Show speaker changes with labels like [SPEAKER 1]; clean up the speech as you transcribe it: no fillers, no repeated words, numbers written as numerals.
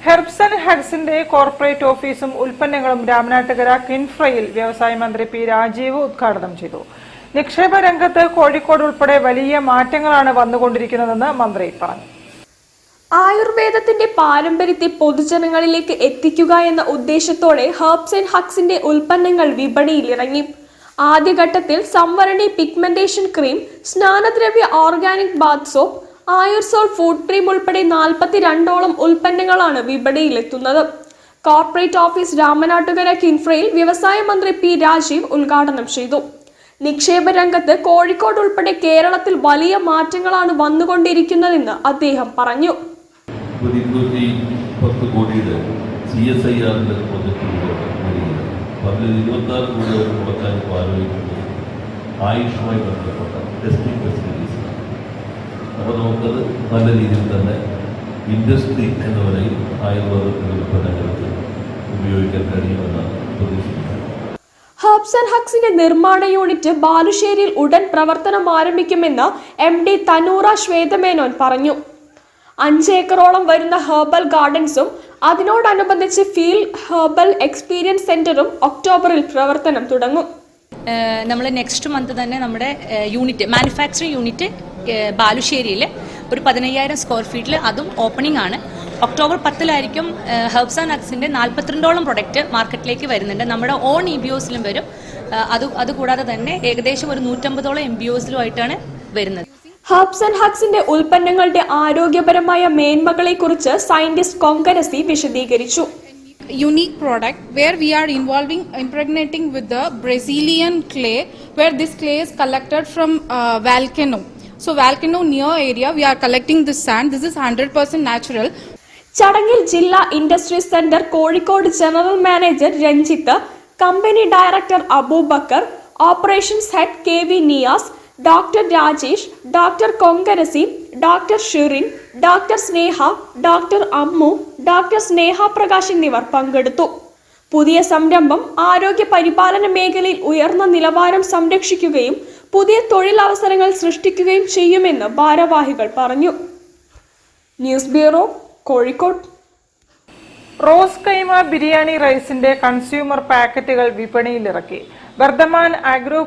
[SPEAKER 1] Herbs and ഹഗ്സിന്റെ corporate ഓഫീസും ഉൽപ്പന്നങ്ങളും രാമനാട്ടുകര കിൻഫ്രയിൽ വ്യവസായ മന്ത്രി പി രാജീവ് ഉദ്ഘാടനം ചെയ്തു. നിക്ഷേപ രംഗത്ത് കോഴിക്കോട് ഉൾപ്പെടെ വലിയ മാറ്റങ്ങളാണ് വന്നുകൊണ്ടിരിക്കുന്നതെന്ന് മന്ത്രി പറഞ്ഞു.
[SPEAKER 2] ആയുർവേദത്തിന്റെ പാരമ്പര്യത്തെ പൊതുജനങ്ങളിലേക്ക് എത്തിക്കുക എന്ന ഉദ്ദേശത്തോടെ ഹെർബ്സ് ആൻഡ് ഹഗ്സിന്റെ ഉൽപ്പന്നങ്ങൾ വിപണിയിലിറങ്ങി. ആദ്യഘട്ടത്തിൽ സംവരണി പിഗ്മെന്റേഷൻ ക്രീം, സ്നാനദ്രവ്യ ഓർഗാനിക് ബാത്ത് സോപ്പ്, ആയുർസോൾ ഫുഡ് ക്രീം ഉൾപ്പെടെ 42ഓളം ഉൽപ്പന്നങ്ങളാണ് വിപണിയിലെത്തുന്നത്. കോർപ്പറേറ്റ് ഓഫീസ് രാമനാട്ടുകര കിൻഫ്രയിൽ വ്യവസായ മന്ത്രി പി രാജീവ് ഉദ്ഘാടനം ചെയ്തു. നിക്ഷേപ രംഗത്ത് കോഴിക്കോട് ഉൾപ്പെടെ കേരളത്തിൽ വലിയ മാറ്റങ്ങളാണ് വന്നുകൊണ്ടിരിക്കുന്നതെന്ന് അദ്ദേഹം പറഞ്ഞു.
[SPEAKER 3] 210 കോടിയുടെ CSIR-ന്റെ പ്രൊജക്ടുകളോട് അതിൽ 26 കോടി അവർ മുടക്കാൻ ആലോചിക്കുന്നത് ആയുഷുമായി ബന്ധപ്പെട്ട ടെസ്റ്റിംഗ് ഫെസിലിറ്റീസ്. അപ്പോൾ നമുക്കത് നല്ല രീതിയിൽ തന്നെ ഇൻഡസ്ട്രി എന്ന നിലയിൽ ആയുർവേദത്തിൻ്റെ ഉൽപ്പന്നങ്ങൾക്ക് ഉപയോഗിക്കാൻ കഴിയുമെന്നാണ് പ്രതീക്ഷിക്കുന്നത്.
[SPEAKER 2] ഹെർബ്സ് ആൻഡ് ഹഗ്സിന്റെ നിർമ്മാണ യൂണിറ്റ് ബാലുശ്ശേരിയിൽ ഉടൻ പ്രവർത്തനം ആരംഭിക്കുമെന്ന് MD തനൂറ ശ്വേതമേനോൻ പറഞ്ഞു. 5 ഏക്കറോളം വരുന്ന ഹെർബൽ ഗാർഡൻസും അതിനോടനുബന്ധിച്ച് ഫീൽഡ് ഹെർബൽ എക്സ്പീരിയൻസ് സെന്ററും ഒക്ടോബറിൽ പ്രവർത്തനം തുടങ്ങും.
[SPEAKER 4] നമ്മൾ നെക്സ്റ്റ് മന്ത് തന്നെ നമ്മുടെ യൂണിറ്റ് മാനുഫാക്ചറിംഗ് യൂണിറ്റ് ബാലുശ്ശേരിയിൽ ഒരു 15,000 സ്ക്വയർ ഫീറ്റിൽ അതും ഓപ്പണിംഗ് ആണ്. ഒക്ടോബർ 10-ായിരിക്കും ഹെർബ്സ് ആൻഡ് ഹഗ്സിന്റെ 42ഓളം പ്രൊഡക്റ്റ് മാർക്കറ്റിലേക്ക് വരുന്നുണ്ട്. നമ്മുടെ ഓൺ EBOസിലും വരും. അതുകൂടാതെ തന്നെ ഏകദേശം ഒരു 150ഓളം MBOസിലുമായിട്ടാണ് വരുന്നത്.
[SPEAKER 2] ഹെർബ്സ് ആൻഡ് ഹഗ്സിന്റെ ഉൽപ്പന്നങ്ങളുടെ ആരോഗ്യപരമായ മേന്മകളെ കുറിച്ച് സയന്റിസ്റ്റ് കൊങ്കരസി വിശദീകരിച്ചു.
[SPEAKER 5] Unique product where we are impregnating with the Brazilian clay, where this clay is collected from volcano. So volcano near area we are collecting this sand. This is 100% natural.
[SPEAKER 2] ചടങ്ങിൽ ജില്ലാ industry centre Kozhikode general manager Ranjith, company director Abubakar, operations head KV Niyas, doctor Rajesh, doctor Konkarasi, doctor Shirin, doctor Sneha, doctor Ammu, doctor Sneha Prakash എന്നിവർ പങ്കെടുത്തു. പുതിയ സംരംഭം ആരോഗ്യ പരിപാലന മേഖലയിൽ ഉയർന്ന നിലവാരം സംരക്ഷിക്കുകയും പുതിയ തൊഴിലവസരങ്ങൾ സൃഷ്ടിക്കുകയും ചെയ്യുമെന്ന് ഭാരവാഹികൾ പറഞ്ഞു. News bureau, Kozhikode.
[SPEAKER 1] റോസ് കൈമ ബിരിയാണി റൈസിന്റെ കൺസ്യൂമർ പാക്കറ്റുകൾ വിപണിയിലിറക്കി. വർദ്ധമാൻ ആഗ്രോ